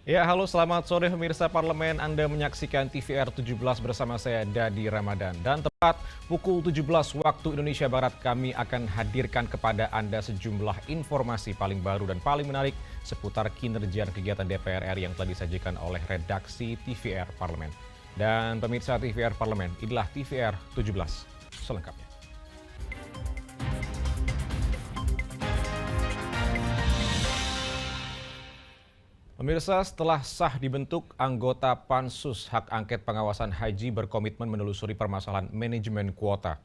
Ya, halo selamat sore pemirsa Parlemen. Anda menyaksikan TVR 17 bersama saya Dadi Ramadan. Dan tepat pukul 17 waktu Indonesia Barat kami akan hadirkan kepada Anda sejumlah informasi paling baru dan paling menarik seputar kinerja dan kegiatan DPR RI yang telah disajikan oleh redaksi TVR Parlemen. Dan pemirsa TVR Parlemen, inilah TVR 17 selengkapnya. Pemirsa, setelah sah dibentuk, anggota Pansus Hak Angket Pengawasan Haji berkomitmen menelusuri permasalahan manajemen kuota.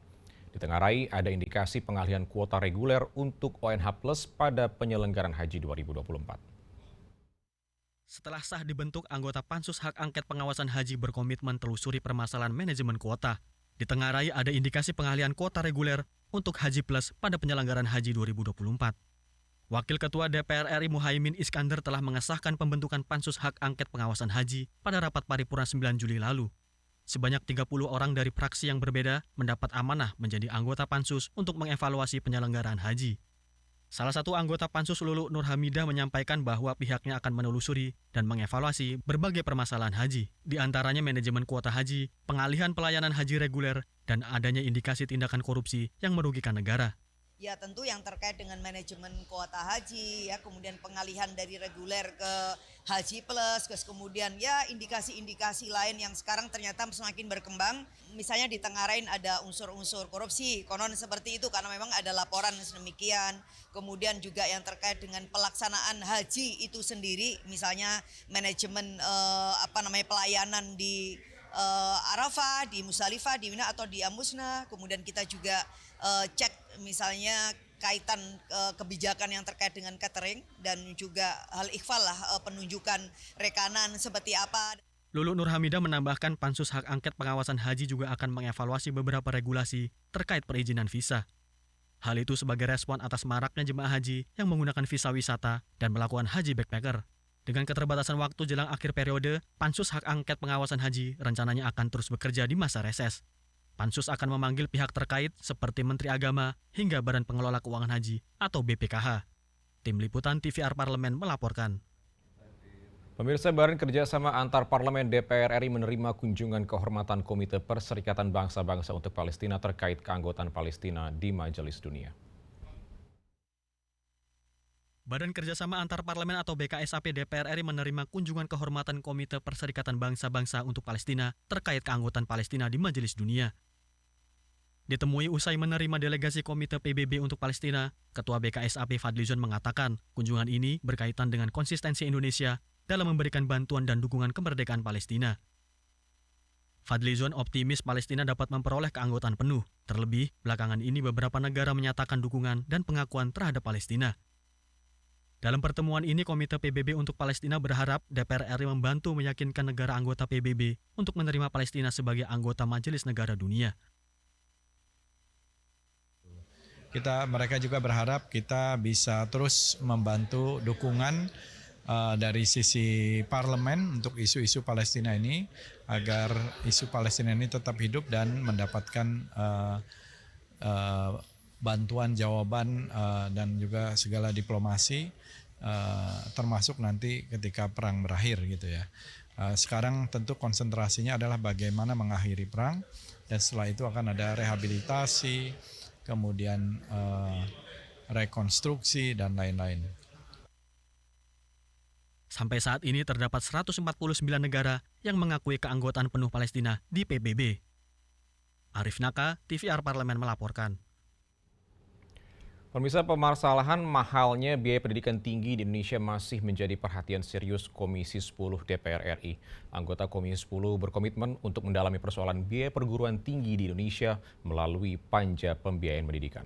Ditengarai ada indikasi pengalihan kuota reguler untuk ONH Plus pada penyelenggaran Haji 2024. Setelah sah dibentuk, anggota Pansus Hak Angket Pengawasan Haji berkomitmen telusuri permasalahan manajemen kuota. Ditengarai ada indikasi pengalihan kuota reguler untuk Haji Plus pada penyelenggaran Haji 2024. Wakil Ketua DPR RI Muhaimin Iskandar telah mengesahkan pembentukan Pansus Hak Angket Pengawasan Haji pada rapat paripurna 9 Juli lalu. Sebanyak 30 orang dari fraksi yang berbeda mendapat amanah menjadi anggota Pansus untuk mengevaluasi penyelenggaraan haji. Salah satu anggota Pansus Lulu Nur Hamidah menyampaikan bahwa pihaknya akan menelusuri dan mengevaluasi berbagai permasalahan haji, di antaranya manajemen kuota haji, pengalihan pelayanan haji reguler, dan adanya indikasi tindakan korupsi yang merugikan negara. Ya tentu yang terkait dengan manajemen kuota haji, ya kemudian pengalihan dari reguler ke haji plus, terus kemudian ya indikasi-indikasi lain yang sekarang ternyata semakin berkembang. Misalnya ditengarain ada unsur-unsur korupsi, konon seperti itu karena memang ada laporan sedemikian. Kemudian juga yang terkait dengan pelaksanaan haji itu sendiri, misalnya manajemen pelayanan di Arafah, di Musdalifah, di Mina atau di Amusna. Kemudian kita juga cek misalnya kaitan kebijakan yang terkait dengan catering dan juga hal ikhfal lah penunjukan rekanan seperti apa. Lulu Nur Hamidah menambahkan Pansus Hak Angket Pengawasan Haji juga akan mengevaluasi beberapa regulasi terkait perizinan visa. Hal itu sebagai respon atas maraknya jemaah haji yang menggunakan visa wisata dan melakukan haji backpacker. Dengan keterbatasan waktu jelang akhir periode, Pansus Hak Angket Pengawasan Haji rencananya akan terus bekerja di masa reses. Pansus akan memanggil pihak terkait seperti Menteri Agama hingga Badan Pengelola Keuangan Haji atau BPKH. Tim Liputan TVR Parlemen melaporkan. Pemirsa, Badan Kerjasama Antar Parlemen DPR RI menerima kunjungan kehormatan Komite Perserikatan Bangsa-Bangsa untuk Palestina terkait keanggotaan Palestina di Majelis Dunia. Badan Kerjasama Antar Parlemen atau BKSAP DPR RI menerima kunjungan kehormatan Komite Perserikatan Bangsa-Bangsa untuk Palestina terkait keanggotaan Palestina di Majelis Dunia. Ditemui usai menerima delegasi Komite PBB untuk Palestina, Ketua BKSAP Fadlizon mengatakan kunjungan ini berkaitan dengan konsistensi Indonesia dalam memberikan bantuan dan dukungan kemerdekaan Palestina. Fadlizon optimis Palestina dapat memperoleh keanggotaan penuh, terlebih belakangan ini beberapa negara menyatakan dukungan dan pengakuan terhadap Palestina. Dalam pertemuan ini, Komite PBB untuk Palestina berharap DPR RI membantu meyakinkan negara anggota PBB untuk menerima Palestina sebagai anggota Majelis Negara Dunia. Mereka juga berharap kita bisa terus membantu dukungan dari sisi parlemen untuk isu-isu Palestina ini, agar isu Palestina ini tetap hidup dan mendapatkan bantuan, jawaban, dan juga segala diplomasi, termasuk nanti ketika perang berakhir gitu ya. Sekarang tentu konsentrasinya adalah bagaimana mengakhiri perang, dan setelah itu akan ada rehabilitasi, kemudian rekonstruksi dan lain-lain. Sampai saat ini terdapat 149 negara yang mengakui keanggotaan penuh Palestina di PBB. Arif Naka, TVR Parlemen melaporkan. Pemirsa, permasalahan mahalnya biaya pendidikan tinggi di Indonesia masih menjadi perhatian serius Komisi 10 DPR RI. Anggota Komisi 10 berkomitmen untuk mendalami persoalan biaya perguruan tinggi di Indonesia melalui panja pembiayaan pendidikan.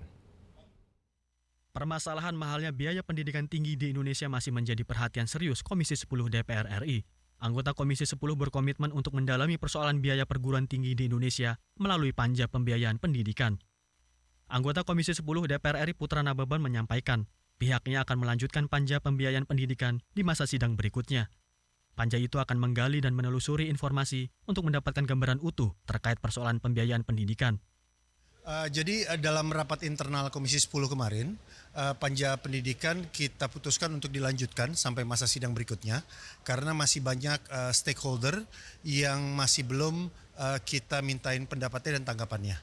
Permasalahan mahalnya biaya pendidikan tinggi di Indonesia masih menjadi perhatian serius Komisi 10 DPR RI. Anggota Komisi 10 berkomitmen untuk mendalami persoalan biaya perguruan tinggi di Indonesia melalui panja pembiayaan pendidikan. Anggota Komisi 10 DPR RI Putra Nababan menyampaikan, pihaknya akan melanjutkan panja pembiayaan pendidikan di masa sidang berikutnya. Panja itu akan menggali dan menelusuri informasi untuk mendapatkan gambaran utuh terkait persoalan pembiayaan pendidikan. Jadi dalam rapat internal Komisi 10 kemarin, Panja Pendidikan kita putuskan untuk dilanjutkan sampai masa sidang berikutnya karena masih banyak stakeholder yang masih belum kita mintain pendapatnya dan tanggapannya.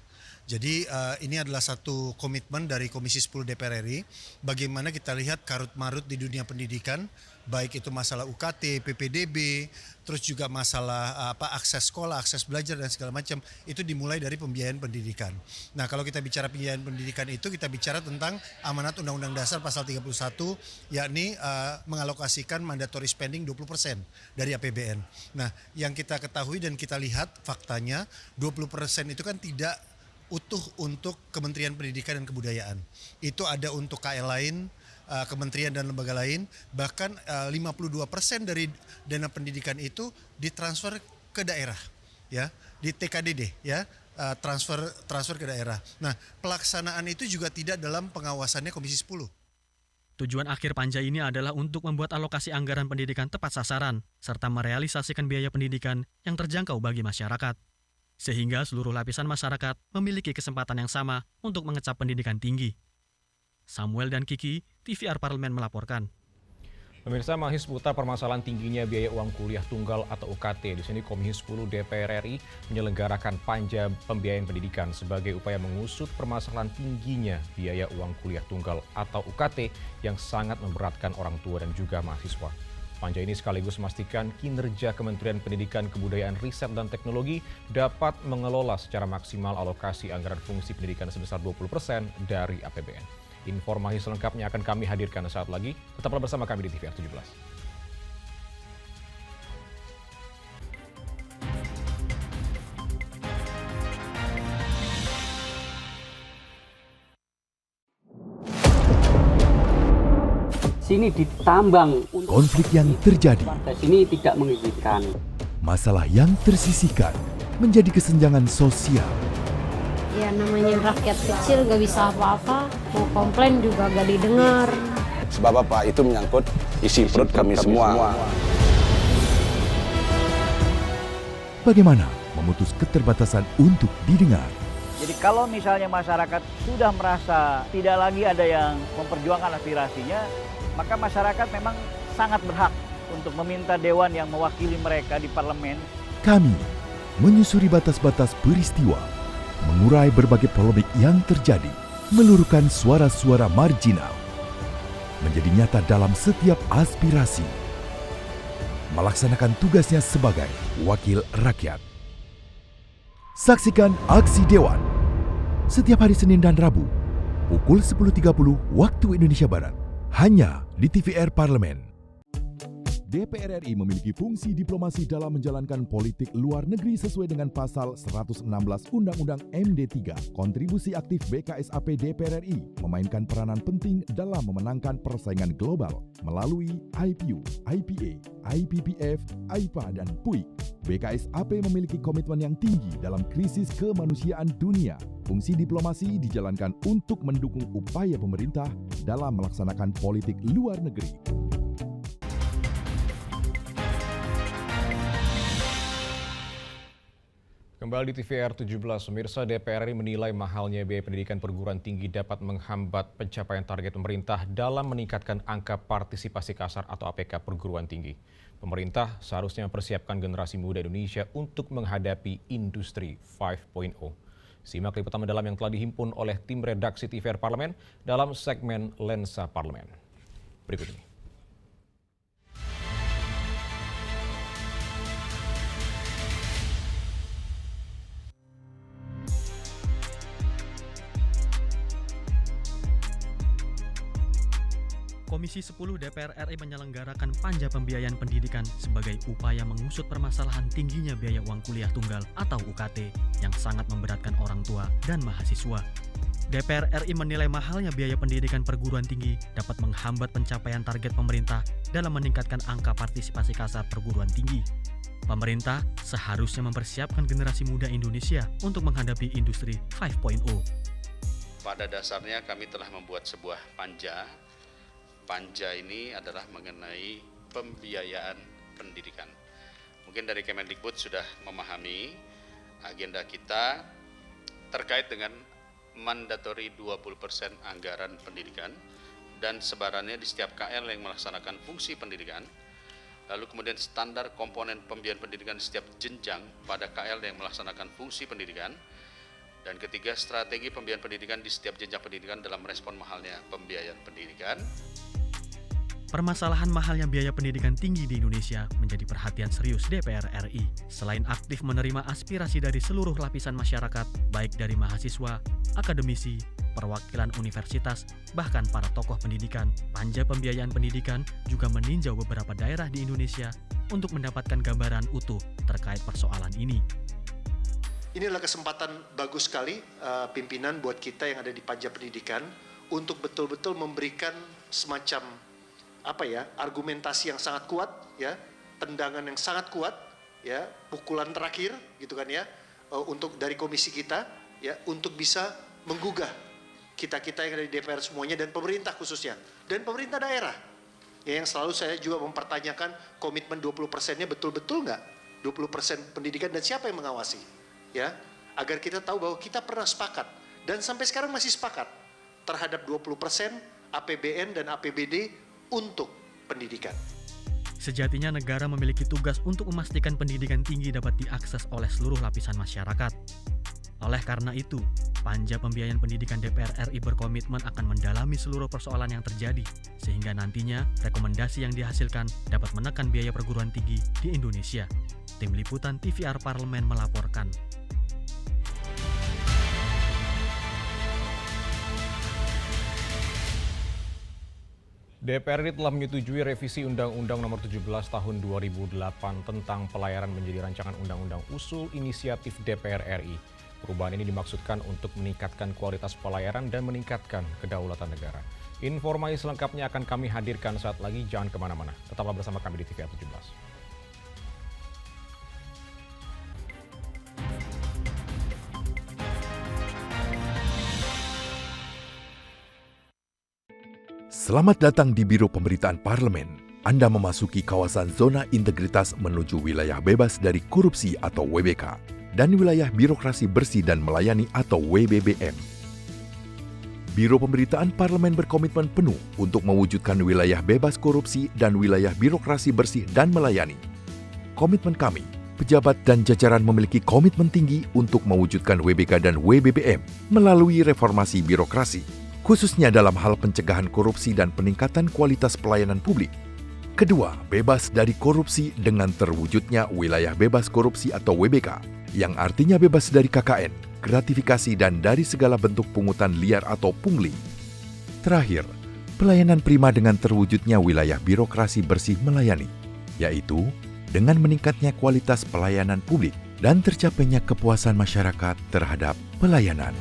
Jadi ini adalah satu komitmen dari Komisi 10 DPR RI bagaimana kita lihat karut-marut di dunia pendidikan, baik itu masalah UKT, PPDB, terus juga masalah akses sekolah, akses belajar dan segala macam, itu dimulai dari pembiayaan pendidikan. Nah, kalau kita bicara pembiayaan pendidikan itu kita bicara tentang amanat Undang-Undang Dasar pasal 31 yakni mengalokasikan mandatory spending 20% dari APBN. Nah, yang kita ketahui dan kita lihat faktanya 20% itu kan tidak utuh untuk Kementerian Pendidikan dan Kebudayaan. Itu ada untuk KL lain, kementerian dan lembaga lain, bahkan 52% dari dana pendidikan itu ditransfer ke daerah, ya, di TKDD, ya, transfer ke daerah. Nah, pelaksanaan itu juga tidak dalam pengawasannya Komisi 10. Tujuan akhir panja ini adalah untuk membuat alokasi anggaran pendidikan tepat sasaran, serta merealisasikan biaya pendidikan yang terjangkau bagi masyarakat. Sehingga seluruh lapisan masyarakat memiliki kesempatan yang sama untuk mengecap pendidikan tinggi. Samuel dan Kiki, TVR Parlemen melaporkan. Pemirsa, masih seputar permasalahan tingginya biaya uang kuliah tunggal atau UKT. Di sini Komisi 10 DPR RI menyelenggarakan panja pembiayaan pendidikan sebagai upaya mengusut permasalahan tingginya biaya uang kuliah tunggal atau UKT yang sangat memberatkan orang tua dan juga mahasiswa. Panja ini sekaligus memastikan kinerja Kementerian Pendidikan, Kebudayaan, Riset, dan Teknologi dapat mengelola secara maksimal alokasi anggaran fungsi pendidikan sebesar 20% dari APBN. Informasi selengkapnya akan kami hadirkan saat lagi. Tetaplah bersama kami di TVR 17. Sini ditambang. Konflik yang terjadi, Sini tidak mengizinkan. masalah yang tersisihkan menjadi kesenjangan sosial. Ya namanya rakyat kecil gak bisa apa-apa, mau komplain juga gak didengar. Sebab apa? Itu menyangkut isi perut kami semua. Bagaimana memutus keterbatasan untuk didengar? Jadi kalau misalnya masyarakat sudah merasa tidak lagi ada yang memperjuangkan aspirasinya, maka masyarakat memang sangat berhak untuk meminta dewan yang mewakili mereka di parlemen. Kami menyusuri batas-batas peristiwa, mengurai berbagai polemik yang terjadi, meluruhkan suara-suara marginal, menjadi nyata dalam setiap aspirasi, melaksanakan tugasnya sebagai wakil rakyat. Saksikan Aksi Dewan setiap hari Senin dan Rabu pukul 10.30 waktu Indonesia Barat hanya di TVR Parlemen. DPR RI memiliki fungsi diplomasi dalam menjalankan politik luar negeri sesuai dengan pasal 116 Undang-Undang MD3. Kontribusi aktif BKSAP DPR RI memainkan peranan penting dalam memenangkan persaingan global melalui IPU, IPA, IPPF, AIPA, dan PUIK. BKSAP memiliki komitmen yang tinggi dalam krisis kemanusiaan dunia. Fungsi diplomasi dijalankan untuk mendukung upaya pemerintah dalam melaksanakan politik luar negeri. Kembali di TVR 17, pemirsa, DPR RI menilai mahalnya biaya pendidikan perguruan tinggi dapat menghambat pencapaian target pemerintah dalam meningkatkan angka partisipasi kasar atau APK perguruan tinggi. Pemerintah seharusnya mempersiapkan generasi muda Indonesia untuk menghadapi industri 5.0. Simak liputan mendalam yang telah dihimpun oleh tim redaksi TVR Parlemen dalam segmen Lensa Parlemen. Berikut ini. Komisi 10 DPR RI menyelenggarakan panja pembiayaan pendidikan sebagai upaya mengusut permasalahan tingginya biaya uang kuliah tunggal atau UKT yang sangat memberatkan orang tua dan mahasiswa. DPR RI menilai mahalnya biaya pendidikan perguruan tinggi dapat menghambat pencapaian target pemerintah dalam meningkatkan angka partisipasi kasar perguruan tinggi. Pemerintah seharusnya mempersiapkan generasi muda Indonesia untuk menghadapi industri 5.0. Pada dasarnya kami telah membuat sebuah panja. Panja ini adalah mengenai pembiayaan pendidikan. Mungkin dari Kemendikbud sudah memahami agenda kita terkait dengan mandatori 20% anggaran pendidikan dan sebarannya di setiap KL yang melaksanakan fungsi pendidikan. Lalu kemudian standar komponen pembiayaan pendidikan di setiap jenjang pada KL yang melaksanakan fungsi pendidikan. Dan ketiga, strategi pembiayaan pendidikan di setiap jenjang pendidikan dalam merespon mahalnya pembiayaan pendidikan. Permasalahan mahalnya biaya pendidikan tinggi di Indonesia menjadi perhatian serius DPR RI. Selain aktif menerima aspirasi dari seluruh lapisan masyarakat, baik dari mahasiswa, akademisi, perwakilan universitas, bahkan para tokoh pendidikan, Panja Pembiayaan Pendidikan juga meninjau beberapa daerah di Indonesia untuk mendapatkan gambaran utuh terkait persoalan ini. Ini adalah kesempatan bagus sekali pimpinan buat kita yang ada di Panja Pendidikan untuk betul-betul memberikan semacam argumentasi yang sangat kuat, ya, tendangan yang sangat kuat, ya, pukulan terakhir, gitu kan ya, untuk dari komisi kita, ya, untuk bisa menggugah kita-kita yang ada di DPR semuanya dan pemerintah khususnya dan pemerintah daerah, ya, yang selalu saya juga mempertanyakan komitmen 20%-nya betul-betul nggak, 20% pendidikan dan siapa yang mengawasi, ya, agar kita tahu bahwa kita pernah sepakat dan sampai sekarang masih sepakat terhadap 20% APBN dan APBD untuk pendidikan. Sejatinya negara memiliki tugas untuk memastikan pendidikan tinggi dapat diakses oleh seluruh lapisan masyarakat. Oleh karena itu, Panja Pembiayaan Pendidikan DPR RI berkomitmen akan mendalami seluruh persoalan yang terjadi, sehingga nantinya rekomendasi yang dihasilkan dapat menekan biaya perguruan tinggi di Indonesia. Tim Liputan TVR Parlemen melaporkan. DPR RI telah menyetujui revisi Undang-Undang Nomor 17 Tahun 2008 tentang pelayaran menjadi rancangan undang-undang usul inisiatif DPR RI. Perubahan ini dimaksudkan untuk meningkatkan kualitas pelayaran dan meningkatkan kedaulatan negara. Informasi selengkapnya akan kami hadirkan saat lagi, jangan kemana-mana. Tetaplah bersama kami di TVR 17. Selamat datang di Biro Pemberitaan Parlemen. Anda memasuki kawasan zona integritas menuju wilayah bebas dari korupsi atau WBK dan wilayah birokrasi bersih dan melayani atau WBBM. Biro Pemberitaan Parlemen berkomitmen penuh untuk mewujudkan wilayah bebas korupsi dan wilayah birokrasi bersih dan melayani. Komitmen kami, pejabat dan jajaran memiliki komitmen tinggi untuk mewujudkan WBK dan WBBM melalui reformasi birokrasi, khususnya dalam hal pencegahan korupsi dan peningkatan kualitas pelayanan publik. Kedua, bebas dari korupsi dengan terwujudnya wilayah bebas korupsi atau WBK, yang artinya bebas dari KKN, gratifikasi dan dari segala bentuk pungutan liar atau pungli. Terakhir, pelayanan prima dengan terwujudnya wilayah birokrasi bersih melayani, yaitu dengan meningkatnya kualitas pelayanan publik dan tercapainya kepuasan masyarakat terhadap pelayanan.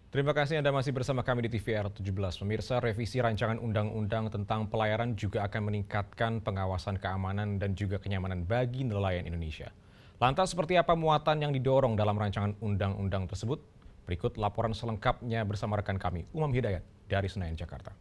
Terima kasih Anda masih bersama kami di TVR 17. Pemirsa, revisi rancangan undang-undang tentang pelayaran juga akan meningkatkan pengawasan keamanan dan juga kenyamanan bagi nelayan Indonesia. Lantas seperti apa muatan yang didorong dalam rancangan undang-undang tersebut? Berikut laporan selengkapnya bersama rekan kami, Umam Hidayat dari Senayan, Jakarta.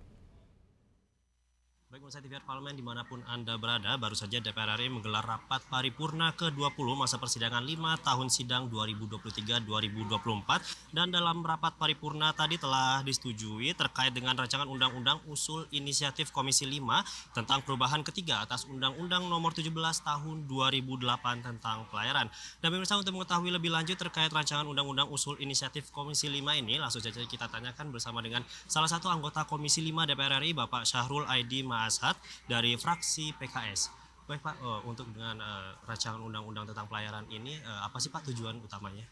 Baik, pemirsa TVR Parlemen dimanapun Anda berada, baru saja DPR RI menggelar rapat paripurna ke-20 masa persidangan 5 tahun sidang 2023-2024. Dan dalam rapat paripurna tadi telah disetujui terkait dengan rancangan undang-undang usul inisiatif Komisi 5 tentang perubahan ketiga atas Undang-Undang Nomor 17 Tahun 2008 tentang pelayaran. Dan pemirsa, untuk mengetahui lebih lanjut terkait rancangan undang-undang usul inisiatif Komisi 5 ini, langsung saja kita tanyakan bersama dengan salah satu anggota Komisi 5 DPR RI, Bapak Syahrul Aidi Ma'ashad dari fraksi PKS. Baik Pak, untuk dengan rancangan undang-undang tentang pelayaran ini, apa sih Pak tujuan utamanya?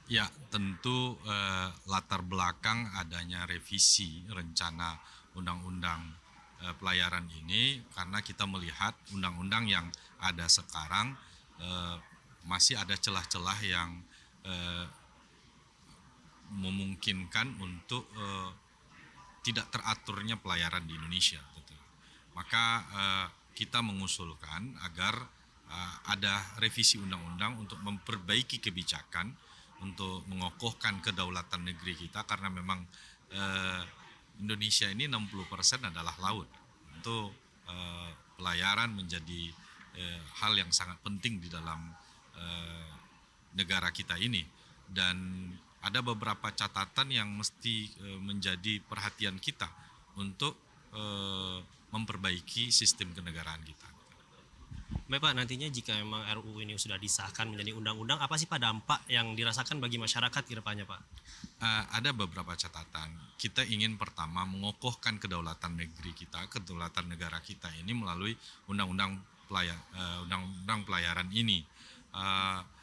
Ya, tentu latar belakang adanya revisi rencana undang-undang pelayaran ini karena kita melihat undang-undang yang ada sekarang masih ada celah-celah yang memungkinkan untuk tidak teraturnya pelayaran di Indonesia. Maka kita mengusulkan agar ada revisi undang-undang untuk memperbaiki kebijakan untuk mengokohkan kedaulatan negeri kita, karena memang Indonesia ini 60% adalah laut. Tentu pelayaran menjadi hal yang sangat penting di dalam negara kita ini, dan ada beberapa catatan yang mesti menjadi perhatian kita untuk memperbaiki sistem kenegaraan kita. Baik Pak, nantinya jika memang RUU ini sudah disahkan menjadi undang-undang, apa sih Pak dampak yang dirasakan bagi masyarakat ke depannya Pak? Ada beberapa catatan. Kita ingin pertama mengokohkan kedaulatan negeri kita, kedaulatan negara kita ini melalui undang-undang pelayaran ini.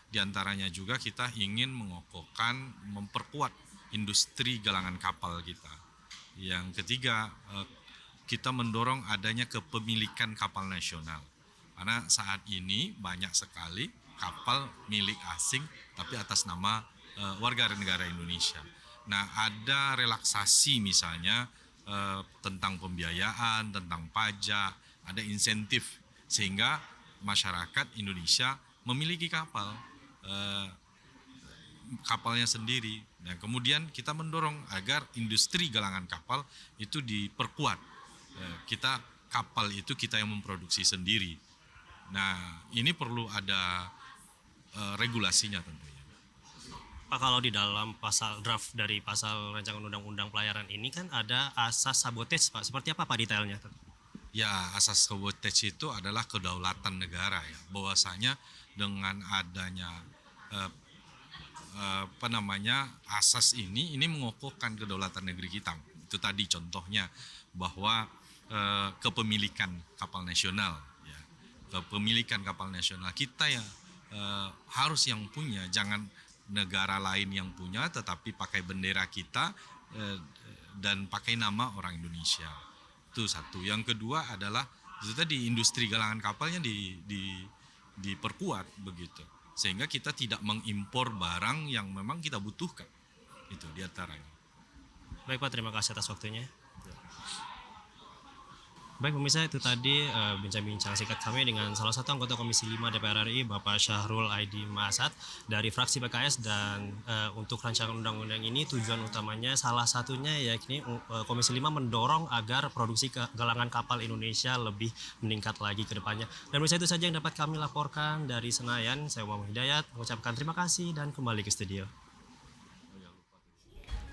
Di antaranya juga kita ingin mengokohkan, memperkuat industri galangan kapal kita. Yang ketiga, kita mendorong adanya kepemilikan kapal nasional. Karena saat ini banyak sekali kapal milik asing tapi atas nama warga negara Indonesia. Nah, ada relaksasi misalnya tentang pembiayaan, tentang pajak, ada insentif sehingga masyarakat Indonesia memiliki kapalnya sendiri. Dan kemudian kita mendorong agar industri galangan kapal itu diperkuat. Kapal itu kita yang memproduksi sendiri. Nah, ini perlu ada regulasinya tentunya. Pak, kalau di dalam pasal draft dari pasal rancangan undang-undang pelayaran ini kan ada asas sabotage Pak. Seperti apa Pak detailnya? Ya, asas sabotage itu adalah kedaulatan negara ya. Bahwasanya dengan adanya asas ini mengokohkan kedaulatan negeri kita. Itu tadi contohnya bahwa kepemilikan kapal nasional. Kepemilikan kapal nasional kita ya harus yang punya, jangan negara lain yang punya, tetapi pakai bendera kita dan pakai nama orang Indonesia. Itu satu. Yang kedua adalah itu tadi industri galangan kapalnya diperkuat begitu, sehingga kita tidak mengimpor barang yang memang kita butuhkan. Itu diantaranya. Baik Pak, terima kasih atas waktunya. Baik pemirsa, itu tadi bincang-bincang singkat kami dengan salah satu anggota Komisi 5 DPR RI, Bapak Syahrul Aidi Masad dari fraksi PKS. Dan untuk rancangan undang-undang ini tujuan utamanya salah satunya yakni Komisi 5 mendorong agar produksi galangan kapal Indonesia lebih meningkat lagi ke depannya. Dan pemirsa, itu saja yang dapat kami laporkan dari Senayan. Saya Muhammad Hidayat mengucapkan terima kasih dan kembali ke studio.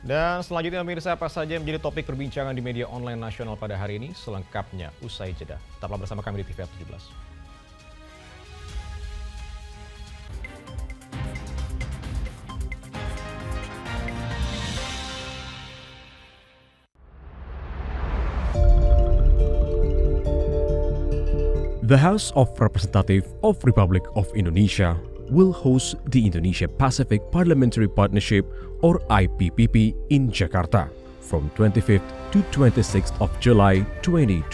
Dan selanjutnya pemirsa, apa saja yang menjadi topik perbincangan di media online nasional pada hari ini? Selengkapnya usai jeda. Tetaplah bersama kami di TVR 17. The House of Representatives of Republic of Indonesia will host the Indonesia Pacific Parliamentary Partnership or IPPP in Jakarta from 25th to 26th of July 2024.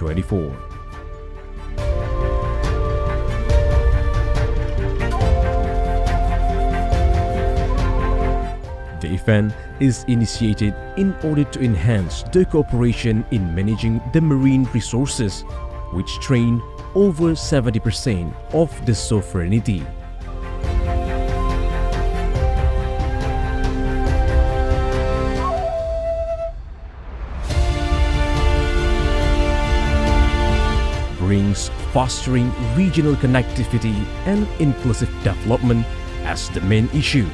The event is initiated in order to enhance the cooperation in managing the marine resources, which drain over 70% of the sovereignty. Brings fostering regional connectivity and inclusive development as the main issue.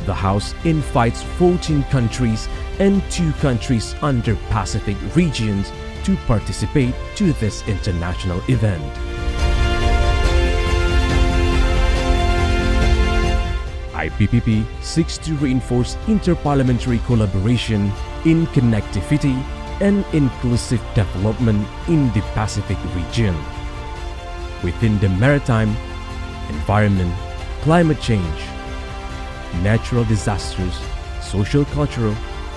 The House invites 14 countries and 2 countries under Pacific regions to participate to this international event. IPPP seeks to reinforce interparliamentary collaboration in connectivity and inclusive development in the Pacific region. Within the maritime, environment, climate change, natural disasters, social, cultural,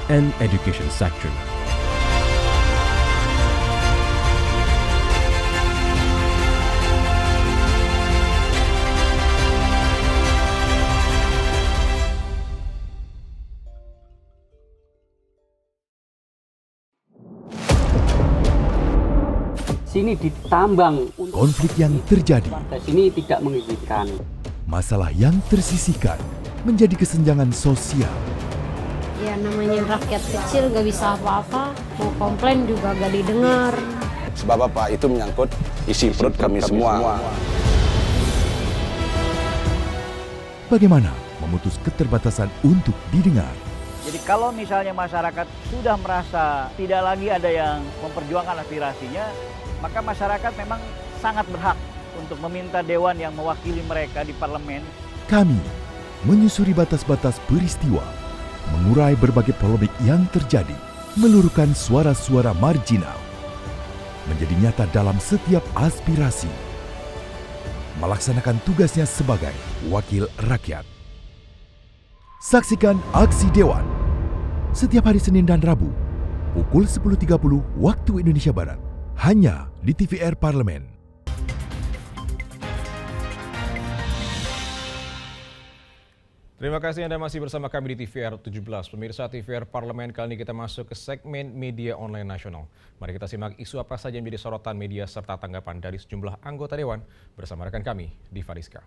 and education sector. sini ditambang. Konflik yang terjadi, Warga sini tidak mengizinkan. masalah yang tersisihkan menjadi kesenjangan sosial. Ya namanya rakyat kecil gak bisa apa-apa, mau komplain juga gak didengar. Sebab apa? Itu menyangkut isi perut kami semua. Bagaimana memutus keterbatasan untuk didengar? Jadi kalau misalnya masyarakat sudah merasa tidak lagi ada yang memperjuangkan aspirasinya, maka masyarakat memang sangat berhak untuk meminta dewan yang mewakili mereka di parlemen. Kami menyusuri batas-batas peristiwa, mengurai berbagai polemik yang terjadi, meluruhkan suara-suara marginal, menjadi nyata dalam setiap aspirasi, melaksanakan tugasnya sebagai wakil rakyat. Saksikan Aksi Dewan setiap hari Senin dan Rabu pukul 10.30 waktu Indonesia Barat hanya di TVR Parlemen. Terima kasih Anda masih bersama kami di TVR 17. Pemirsa TVR Parlemen, kali ini kita masuk ke segmen Media Online Nasional. Mari kita simak isu apa saja yang menjadi sorotan media serta tanggapan dari sejumlah anggota Dewan bersama rekan kami, Diva Rizka.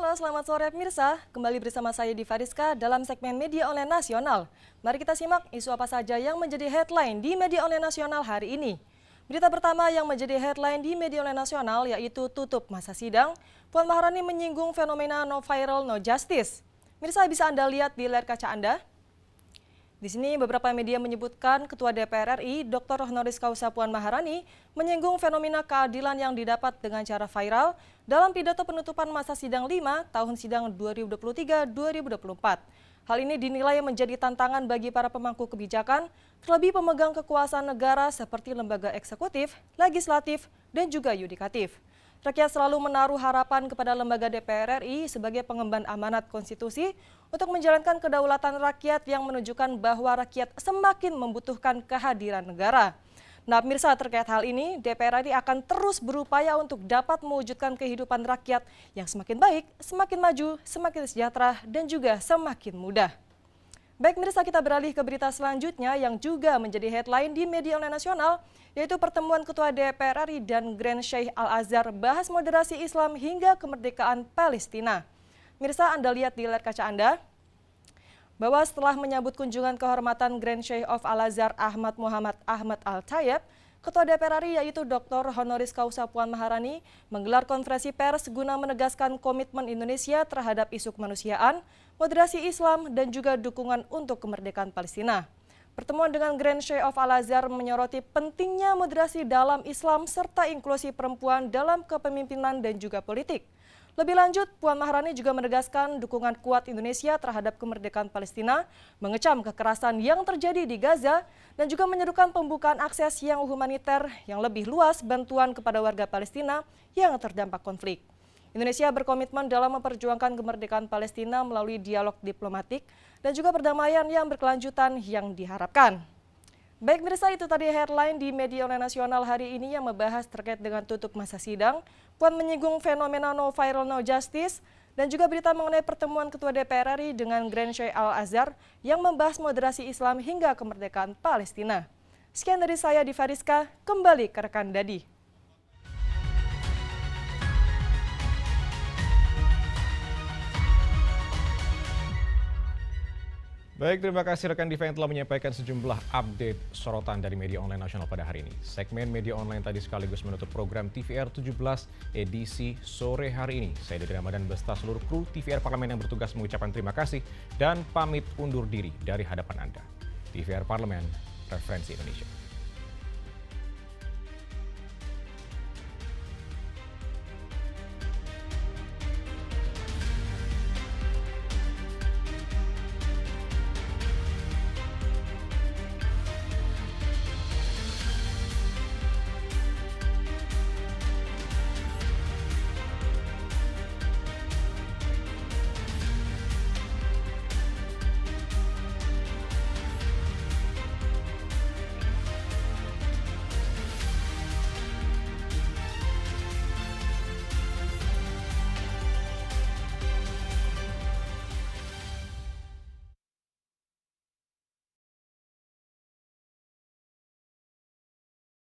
Halo, selamat sore pemirsa. Kembali bersama saya Diva Rizka dalam segmen Media Online Nasional. Mari kita simak isu apa saja yang menjadi headline di Media Online Nasional hari ini. Berita pertama yang menjadi headline di Media Online Nasional yaitu tutup masa sidang. Puan Maharani menyinggung fenomena no viral, no justice. Pemirsa bisa Anda lihat di layar kaca Anda. Di sini beberapa media menyebutkan Ketua DPR RI Dr. Honoris Causa Puan Maharani menyinggung fenomena keadilan yang didapat dengan cara viral dalam pidato penutupan masa sidang 5 tahun sidang 2023-2024. Hal ini dinilai menjadi tantangan bagi para pemangku kebijakan, terlebih pemegang kekuasaan negara seperti lembaga eksekutif, legislatif, dan juga yudikatif. Rakyat selalu menaruh harapan kepada lembaga DPR RI sebagai pengemban amanat konstitusi untuk menjalankan kedaulatan rakyat yang menunjukkan bahwa rakyat semakin membutuhkan kehadiran negara. Nah, pemirsa, terkait hal ini, DPR RI akan terus berupaya untuk dapat mewujudkan kehidupan rakyat yang semakin baik, semakin maju, semakin sejahtera, dan juga semakin mudah. Baik, pemirsa, kita beralih ke berita selanjutnya yang juga menjadi headline di Media Online Nasional, yaitu pertemuan Ketua DPR RI dan Grand Sheikh Al-Azhar bahas moderasi Islam hingga kemerdekaan Palestina. Pemirsa, Anda lihat di layar kaca Anda bahwa setelah menyambut kunjungan kehormatan Grand Sheikh of Al-Azhar Ahmad Muhammad Ahmad Al-Tayyib, Ketua DPR RI yaitu Dr. Honoris Causa Puan Maharani menggelar konferensi pers guna menegaskan komitmen Indonesia terhadap isu kemanusiaan, moderasi Islam, dan juga dukungan untuk kemerdekaan Palestina. Pertemuan dengan Grand Sheikh of Al-Azhar menyoroti pentingnya moderasi dalam Islam serta inklusi perempuan dalam kepemimpinan dan juga politik. Lebih lanjut, Puan Maharani juga menegaskan dukungan kuat Indonesia terhadap kemerdekaan Palestina, mengecam kekerasan yang terjadi di Gaza, dan juga menyerukan pembukaan akses yang humaniter yang lebih luas bantuan kepada warga Palestina yang terdampak konflik. Indonesia berkomitmen dalam memperjuangkan kemerdekaan Palestina melalui dialog diplomatik dan juga perdamaian yang berkelanjutan yang diharapkan. Baik pemirsa, itu tadi headline di Media Online Nasional hari ini yang membahas terkait dengan tutup masa sidang. Puan menyinggung fenomena no viral, no justice, dan juga berita mengenai pertemuan Ketua DPR RI dengan Grand Sheikh Al-Azhar yang membahas moderasi Islam hingga kemerdekaan Palestina. Sekian dari saya Diva Rizka, kembali ke rekan Dadi. Baik, terima kasih rekan Diva yang telah menyampaikan sejumlah update sorotan dari Media Online Nasional pada hari ini. Segmen Media Online tadi sekaligus menutup program TVR 17 edisi sore hari ini. Saya Dede Ramadan beserta seluruh kru TVR Parlemen yang bertugas mengucapkan terima kasih dan pamit undur diri dari hadapan Anda. TVR Parlemen, referensi Indonesia.